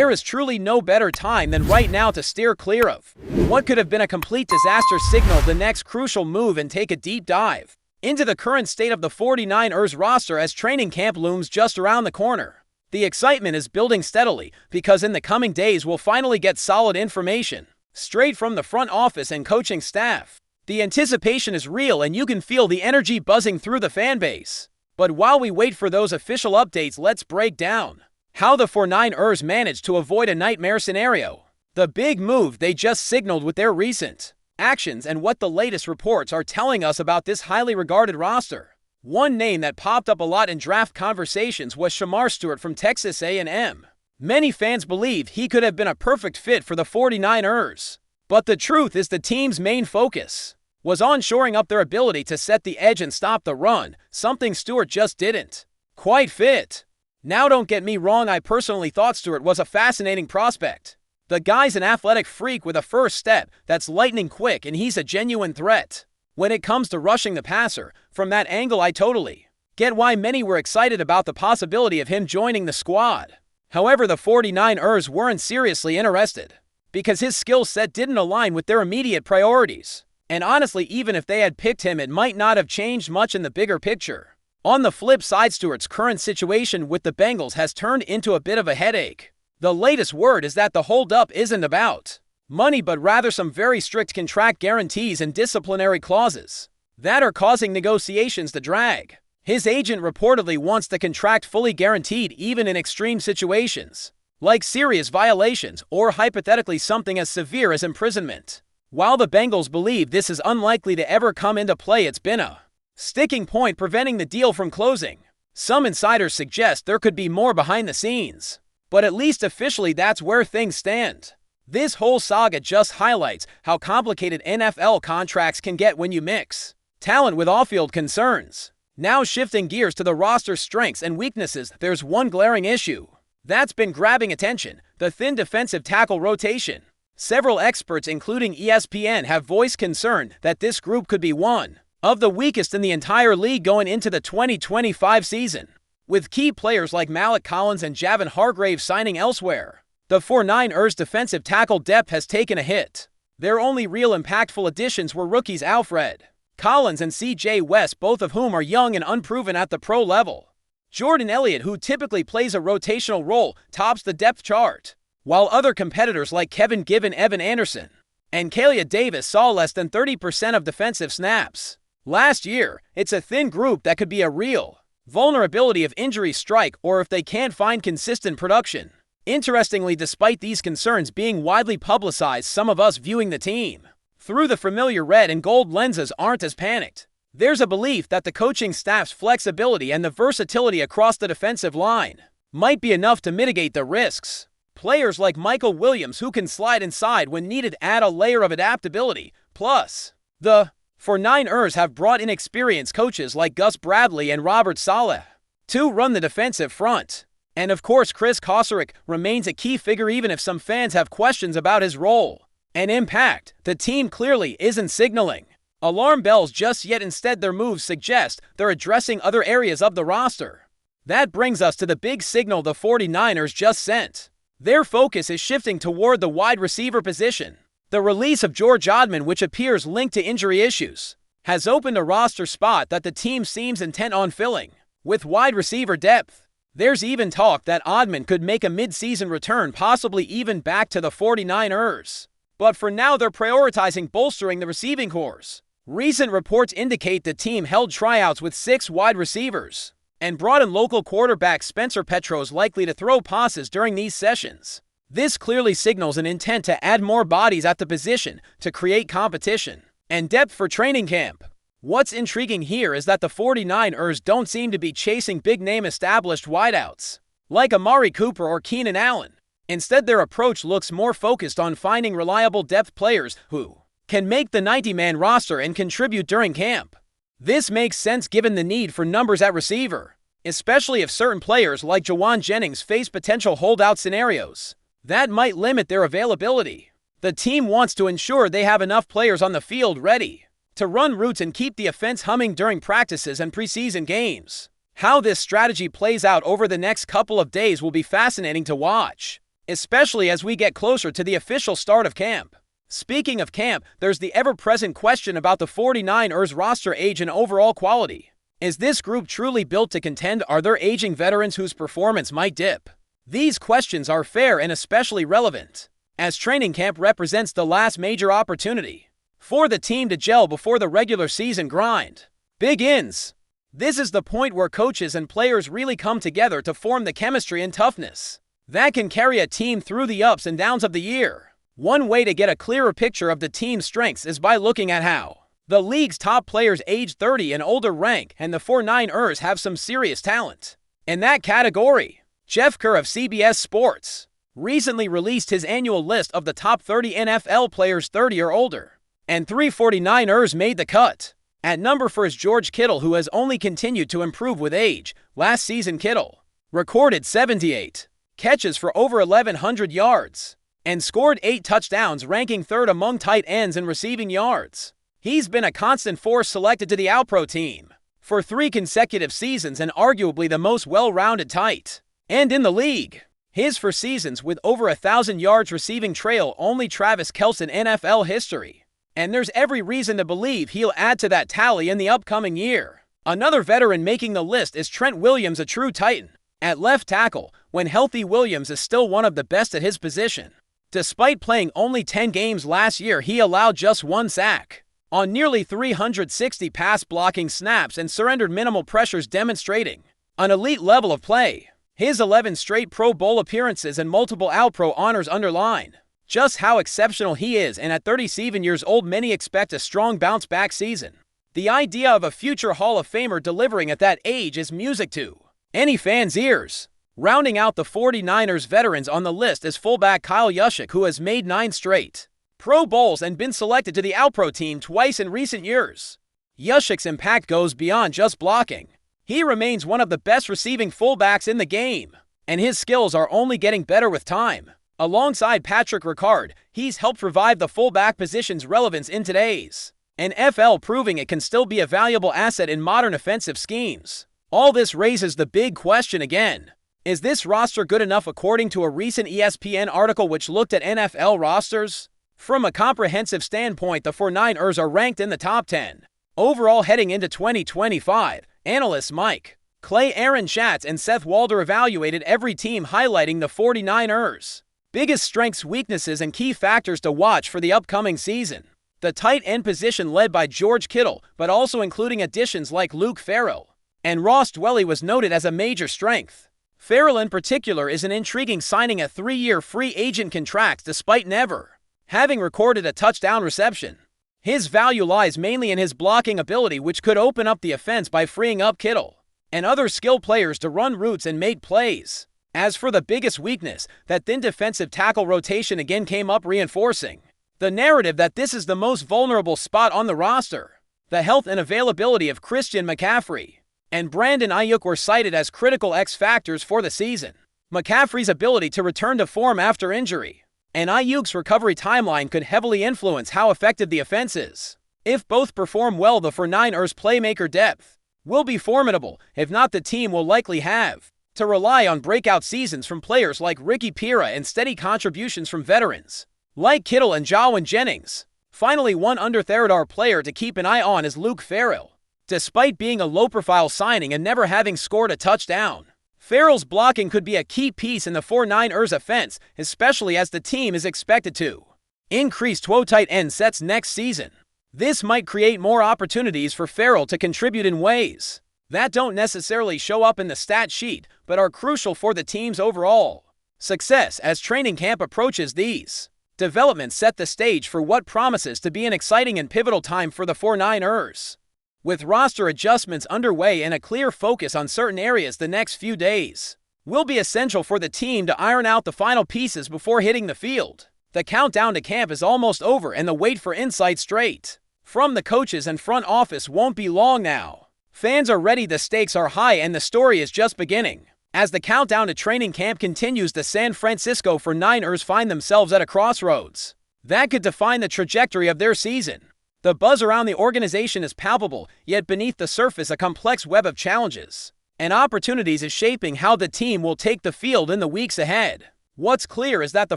there is truly no better time than right now to steer clear of what could have been a complete disaster. Signal the next crucial move and take a deep dive into the current state of the 49ers roster as training camp looms just around the corner. The excitement is building steadily because in the coming days we'll finally get solid information straight from the front office and coaching staff. The anticipation is real and you can feel the energy buzzing through the fan base. But while we wait for those official updates, let's break down how the 49ers managed to avoid a nightmare scenario, the big move they just signaled with their recent actions, and what the latest reports are telling us about this highly regarded roster. One name that popped up a lot in draft conversations was Shamar Stewart from Texas A&M. Many fans believe he could have been a perfect fit for the 49ers. But the truth is the team's main focus was on shoring up their ability to set the edge and stop the run, something Stewart just didn't quite fit. Now don't get me wrong, I personally thought Stewart was a fascinating prospect. The guy's an athletic freak with a first step that's lightning quick, and he's a genuine threat when it comes to rushing the passer. From that angle, I totally get why many were excited about the possibility of him joining the squad. However, the 49ers weren't seriously interested because his skill set didn't align with their immediate priorities. And honestly, even if they had picked him, it might not have changed much in the bigger picture. On the flip side, Stewart's current situation with the Bengals has turned into a bit of a headache. The latest word is that the holdup isn't about money, but rather some very strict contract guarantees and disciplinary clauses that are causing negotiations to drag. His agent reportedly wants the contract fully guaranteed even in extreme situations, like serious violations or hypothetically something as severe as imprisonment. While the Bengals believe this is unlikely to ever come into play, it's been a sticking point preventing the deal from closing. Some insiders suggest there could be more behind the scenes, but at least officially that's where things stand. This whole saga just highlights how complicated NFL contracts can get when you mix talent with off-field concerns. Now shifting gears to the roster strengths and weaknesses, there's one glaring issue that's been grabbing attention: the thin defensive tackle rotation. Several experts, including ESPN, have voiced concern that this group could be one of the weakest in the entire league going into the 2025 season. With key players like Malik Collins and Javon Hargrave signing elsewhere, the 49ers defensive tackle depth has taken a hit. Their only real impactful additions were rookies Alfred Collins and C.J. West, both of whom are young and unproven at the pro level. Jordan Elliott, who typically plays a rotational role, tops the depth chart, while other competitors like Kevin Gibbon, Evan Anderson, and Kalia Davis saw less than 30% of defensive snaps last year. It's a thin group that could be a real vulnerability if injuries strike or if they can't find consistent production. Interestingly, despite these concerns being widely publicized, some of us viewing the team through the familiar red and gold lenses aren't as panicked. There's a belief that the coaching staff's flexibility and the versatility across the defensive line might be enough to mitigate the risks. Players like Michael Williams, who can slide inside when needed, add a layer of adaptability. Plus, the 49ers have brought in experienced coaches like Gus Bradley and Robert Saleh to run the defensive front. And of course, Chris Kosarick remains a key figure even if some fans have questions about his role and impact. The team clearly isn't signaling alarm bells just yet. Instead, their moves suggest they're addressing other areas of the roster. That brings us to the big signal the 49ers just sent. Their focus is shifting toward the wide receiver position. The release of George Odman, which appears linked to injury issues, has opened a roster spot that the team seems intent on filling with wide receiver depth. There's even talk that Odman could make a mid-season return, possibly even back to the 49ers. But for now, they're prioritizing bolstering the receiving corps. Recent reports indicate the team held tryouts with 6 wide receivers and brought in local quarterback Spencer Petros, likely to throw passes during these sessions. This clearly signals an intent to add more bodies at the position to create competition and depth for training camp. What's intriguing here is that the 49ers don't seem to be chasing big-name established wideouts like Amari Cooper or Keenan Allen. Instead, their approach looks more focused on finding reliable depth players who can make the 90-man roster and contribute during camp. This makes sense given the need for numbers at receiver, especially if certain players like Jawan Jennings face potential holdout scenarios that might limit their availability. The team wants to ensure they have enough players on the field ready to run routes and keep the offense humming during practices and preseason games. How this strategy plays out over the next couple of days will be fascinating to watch. especially as we get closer to the official start of camp. Speaking of camp, there's the ever-present question about the 49ers roster age and overall quality. Is this group truly built to contend? Are there aging veterans whose performance might dip? These questions are fair and especially relevant, as training camp represents the last major opportunity for the team to gel before the regular season grind begins. This is the point where coaches and players really come together to form the chemistry and toughness that can carry a team through the ups and downs of the year. One way to get a clearer picture of the team's strengths is by looking at how the league's top players aged 30 and older rank, and the 49ers have some serious talent in that category. Jeff Kerr of CBS Sports recently released his annual list of the top 30 NFL players 30 or older, and 3 49ers made the cut. At number 4 is George Kittle, who has only continued to improve with age. Last season, Kittle recorded 78 catches for over 1,100 yards and scored 8 touchdowns, ranking 3rd among tight ends in receiving yards. He's been a constant force selected to the All-Pro team for 3 consecutive seasons and arguably the most well-rounded tight end in the league. His 4 seasons with over 1,000 yards receiving trail only Travis Kelce in NFL history, and there's every reason to believe he'll add to that tally in the upcoming year. Another veteran making the list is Trent Williams, a true titan at left tackle. When healthy, Williams is still one of the best at his position. Despite playing only 10 games last year, he allowed just 1 sack on nearly 360 pass-blocking snaps and surrendered minimal pressures, demonstrating an elite level of play. His 11 straight Pro Bowl appearances and multiple All-Pro honors underline just how exceptional he is, and at 37 years old, many expect a strong bounce-back season. The idea of a future Hall of Famer delivering at that age is music to any fan's ears. Rounding out the 49ers veterans on the list is fullback Kyle Juszczyk, who has made 9 straight Pro Bowls and been selected to the All-Pro team twice in recent years. Juszczyk's impact goes beyond just blocking. He remains one of the best receiving fullbacks in the game, and his skills are only getting better with time. Alongside Patrick Ricard, he's helped revive the fullback position's relevance in today's NFL, proving it can still be a valuable asset in modern offensive schemes. All this raises the big question again. Is this roster good enough? According to a recent ESPN article which looked at NFL rosters from a comprehensive standpoint, the 49ers are ranked in the top 10 overall heading into 2025. Analysts Mike Clay, Aaron Schatz, and Seth Walder evaluated every team, highlighting the 49ers' biggest strengths, weaknesses, and key factors to watch for the upcoming season. The tight end position, led by George Kittle, but also including additions like Luke Farrell and Ross Dwelley, was noted as a major strength. Farrell in particular is an intriguing signing, a 3-year free agent contract despite never having recorded a touchdown reception. His value lies mainly in his blocking ability, which could open up the offense by freeing up Kittle and other skill players to run routes and make plays. As for the biggest weakness, that thin defensive tackle rotation again came up, reinforcing the narrative that this is the most vulnerable spot on the roster. The health and availability of Christian McCaffrey and Brandon Ayuk were cited as critical X factors for the season. McCaffrey's ability to return to form after injury and Ayuk's recovery timeline could heavily influence how effective the offense is. If both perform well, the 49ers' playmaker depth will be formidable. If not, the team will likely have to rely on breakout seasons from players like Ricky Pira and steady contributions from veterans like Kittle and Jawin Jennings. Finally, one under-radar player to keep an eye on is Luke Farrell. Despite being a low-profile signing and never having scored a touchdown, Farrell's blocking could be a key piece in the 49ers offense, especially as the team is expected to increase to tight end sets next season. This might create more opportunities for Farrell to contribute in ways that don't necessarily show up in the stat sheet, but are crucial for the team's overall success. As training camp approaches, these developments set the stage for what promises to be an exciting and pivotal time for the 49ers. With roster adjustments underway and a clear focus on certain areas, the next few days will be essential for the team to iron out the final pieces before hitting the field. The countdown to camp is almost over, and the wait for insight straight from the coaches and front office won't be long now. Fans are ready, the stakes are high, and the story is just beginning. As the countdown to training camp continues, the San Francisco 49ers find themselves at a crossroads that could define the trajectory of their season. The buzz around the organization is palpable, yet beneath the surface, a complex web of challenges and opportunities is shaping how the team will take the field in the weeks ahead. What's clear is that the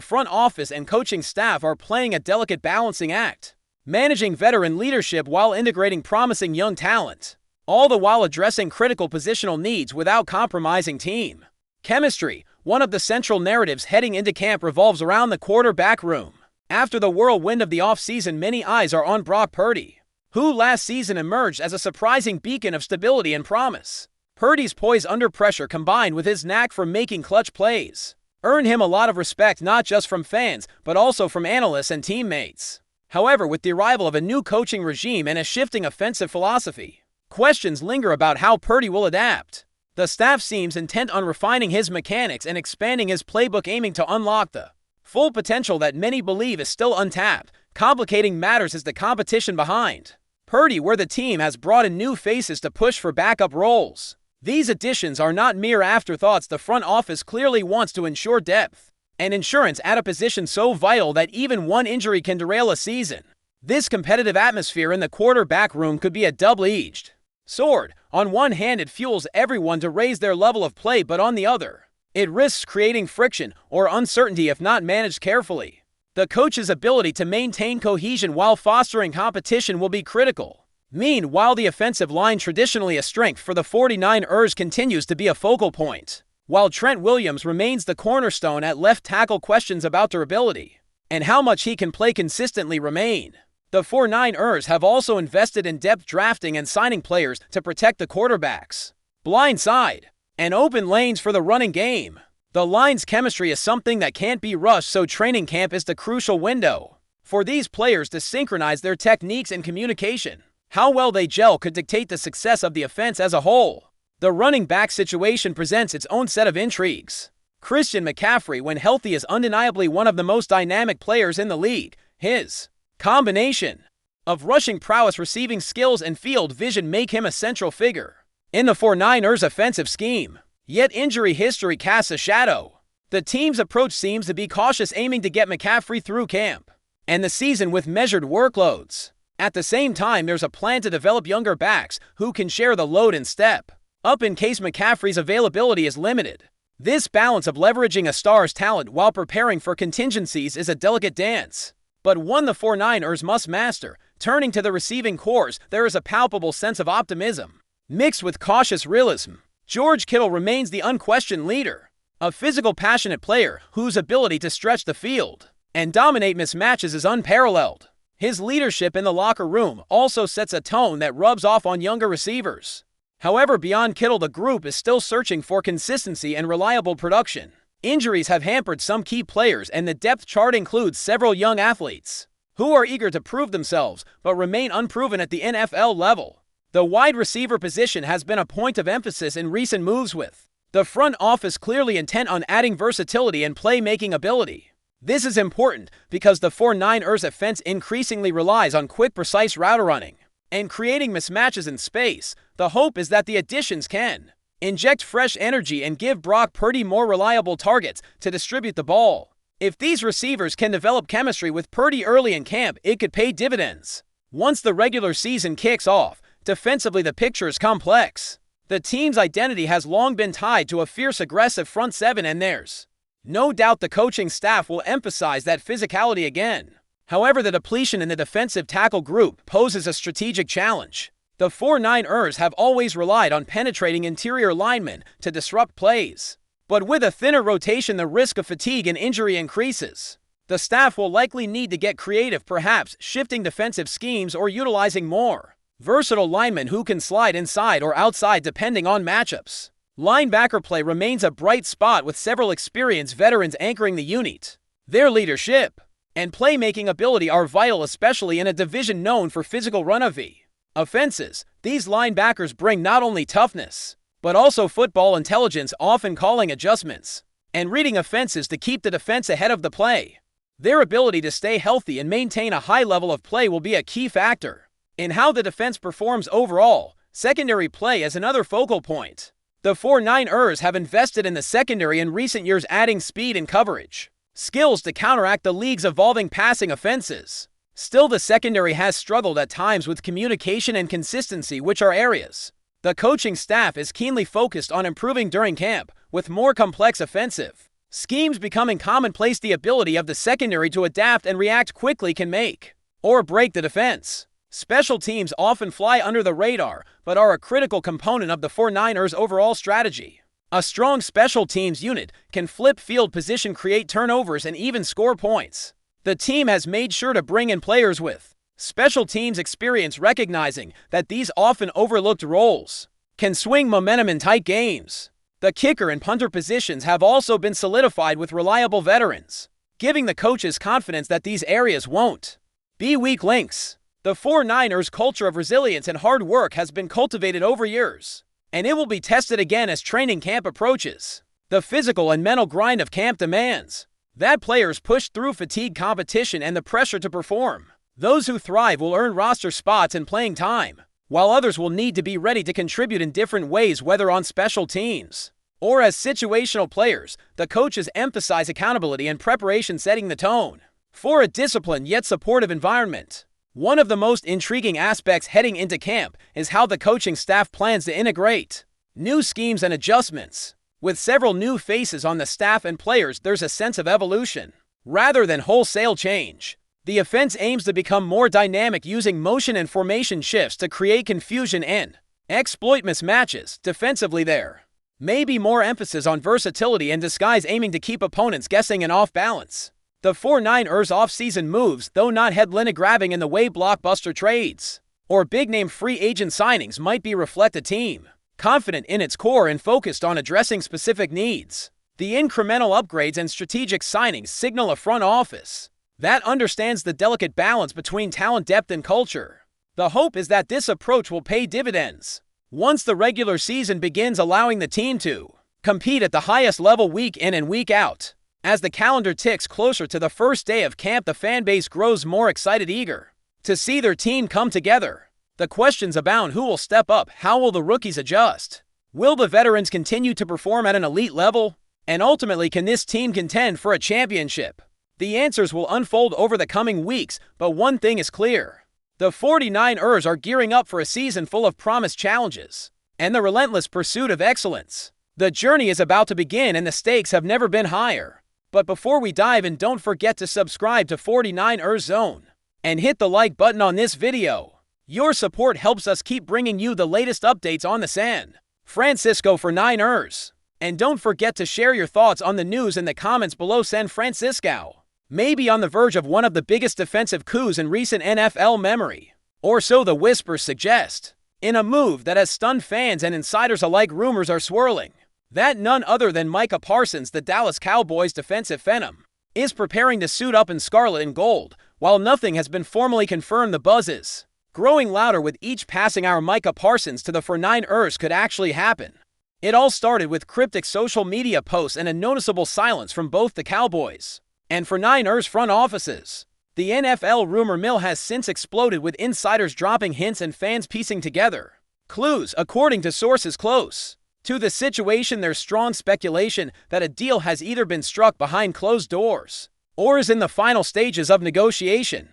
front office and coaching staff are playing a delicate balancing act, managing veteran leadership while integrating promising young talent, all the while addressing critical positional needs without compromising team chemistry. One of the central narratives heading into camp revolves around the quarterback room. After the whirlwind of the offseason, many eyes are on Brock Purdy, who last season emerged as a surprising beacon of stability and promise. Purdy's poise under pressure, combined with his knack for making clutch plays, earn him a lot of respect not just from fans but also from analysts and teammates. However, with the arrival of a new coaching regime and a shifting offensive philosophy, questions linger about how Purdy will adapt. The staff seems intent on refining his mechanics and expanding his playbook, aiming to unlock the full potential that many believe is still untapped. Complicating matters is the competition behind Purdy, where the team has brought in new faces to push for backup roles. These additions are not mere afterthoughts. The front office clearly wants to ensure depth and insurance at a position so vital that even one injury can derail a season. This competitive atmosphere in the quarterback room could be a double-edged sword. On one hand, it fuels everyone to raise their level of play, but on the other, it risks creating friction or uncertainty if not managed carefully. The coach's ability to maintain cohesion while fostering competition will be critical. Meanwhile, the offensive line, traditionally a strength for the 49ers, continues to be a focal point. While Trent Williams remains the cornerstone at left tackle, questions about durability and how much he can play consistently remain. The 49ers have also invested in depth drafting and signing players to protect the quarterback's blind side and open lanes for the running game. The line's chemistry is something that can't be rushed, so training camp is the crucial window for these players to synchronize their techniques and communication. How well they gel could dictate the success of the offense as a whole. The running back situation presents its own set of intrigues. Christian McCaffrey, when healthy, is undeniably one of the most dynamic players in the league. His combination of rushing prowess, receiving skills, and field vision make him a central figure in the 49ers' offensive scheme. Yet injury history casts a shadow. The team's approach seems to be cautious, aiming to get McCaffrey through camp and the season with measured workloads. At the same time, there's a plan to develop younger backs who can share the load and step up in case McCaffrey's availability is limited. This balance of leveraging a star's talent while preparing for contingencies is a delicate dance, but one the 49ers must master. Turning to the receiving corps, there is a palpable sense of optimism mixed with cautious realism. George Kittle remains the unquestioned leader, a physical, passionate player whose ability to stretch the field and dominate mismatches is unparalleled. His leadership in the locker room also sets a tone that rubs off on younger receivers. However, beyond Kittle, the group is still searching for consistency and reliable production. Injuries have hampered some key players, and the depth chart includes several young athletes who are eager to prove themselves but remain unproven at the NFL level. The wide receiver position has been a point of emphasis in recent moves, with the front office clearly intent on adding versatility and playmaking ability. This is important because the 49ers offense increasingly relies on quick, precise route running and creating mismatches in space. The hope is that the additions can inject fresh energy and give Brock Purdy more reliable targets to distribute the ball. If these receivers can develop chemistry with Purdy early in camp, it could pay dividends once the regular season kicks off. Defensively, the picture is complex. The team's identity has long been tied to a fierce, aggressive front seven, and there's no doubt the coaching staff will emphasize that physicality again. However, the depletion in the defensive tackle group poses a strategic challenge. The 49ers have always relied on penetrating interior linemen to disrupt plays, but with a thinner rotation, the risk of fatigue and injury increases. The staff will likely need to get creative, perhaps shifting defensive schemes or utilizing more versatile linemen who can slide inside or outside depending on matchups. Linebacker play remains a bright spot, with several experienced veterans anchoring the unit. Their leadership and playmaking ability are vital, especially in a division known for physical run-of-the offenses. These linebackers bring not only toughness, but also football intelligence, often calling adjustments and reading offenses to keep the defense ahead of the play. Their ability to stay healthy and maintain a high level of play will be a key factor in how the defense performs overall. Secondary play is another focal point. The 49ers have invested in the secondary in recent years, adding speed and coverage skills to counteract the league's evolving passing offenses. Still, the secondary has struggled at times with communication and consistency, which are areas the coaching staff is keenly focused on improving during camp. With more complex offensive Schemes becoming commonplace. The ability of the secondary to adapt and react quickly can make or break the defense. Special teams often fly under the radar, but are a critical component of the 49ers' overall strategy. A strong special teams unit can flip field position, create turnovers, and even score points. The team has made sure to bring in players with special teams experience, recognizing that these often overlooked roles can swing momentum in tight games. The kicker and punter positions have also been solidified with reliable veterans, giving the coaches confidence that these areas won't be weak links. The 49ers' culture of resilience and hard work has been cultivated over years, and it will be tested again as training camp approaches. The physical and mental grind of camp demands that players push through fatigue, competition, and the pressure to perform. Those who thrive will earn roster spots and playing time, while others will need to be ready to contribute in different ways, whether on special teams or as situational players. The coaches emphasize accountability and preparation, setting the tone for a disciplined yet supportive environment. One of the most intriguing aspects heading into camp is how the coaching staff plans to integrate new schemes and adjustments. With several new faces on the staff and players, there's a sense of evolution rather than wholesale change. The offense aims to become more dynamic, using motion and formation shifts to create confusion and exploit mismatches. Defensively, there may be more emphasis on versatility and disguise, aiming to keep opponents guessing and off balance. The 49ers' offseason moves, though not headline-grabbing in the way blockbuster trades or big-name free agent signings might be, reflect a team confident in its core and focused on addressing specific needs. The incremental upgrades and strategic signings signal a front office that understands the delicate balance between talent, depth, and culture. The hope is that this approach will pay dividends once the regular season begins, allowing the team to compete at the highest level week in and week out. As the calendar ticks closer to the first day of camp, the fan base grows more excited, eager to see their team come together. The questions abound: who will step up? How will the rookies adjust? Will the veterans continue to perform at an elite level? And ultimately, can this team contend for a championship? The answers will unfold over the coming weeks, but one thing is clear: the 49ers are gearing up for a season full of promise, challenges, and the relentless pursuit of excellence. The journey is about to begin, and the stakes have never been higher. But before we dive in, don't forget to subscribe to 49ers Zone and hit the like button on this video. Your support helps us keep bringing you the latest updates on the San Francisco 49ers. And don't forget to share your thoughts on the news in the comments below. San Francisco may be on the verge of one of the biggest defensive coups in recent NFL memory, or so the whispers suggest. In a move that has stunned fans and insiders alike, rumors are swirling that none other than MICAH Parsons, the Dallas Cowboys' defensive phenom, is preparing to suit up in scarlet and gold. While nothing has been formally confirmed, the buzz is growing louder with each passing hour. MICAH Parsons to the 49ers could actually happen. It all started with cryptic social media posts and a noticeable silence from both the Cowboys and 49ers front offices. The NFL rumor mill has since exploded, with insiders dropping hints and fans piecing together clues. According to sources close to the situation, there's strong speculation that a deal has either been struck behind closed doors or is in the final stages of negotiation.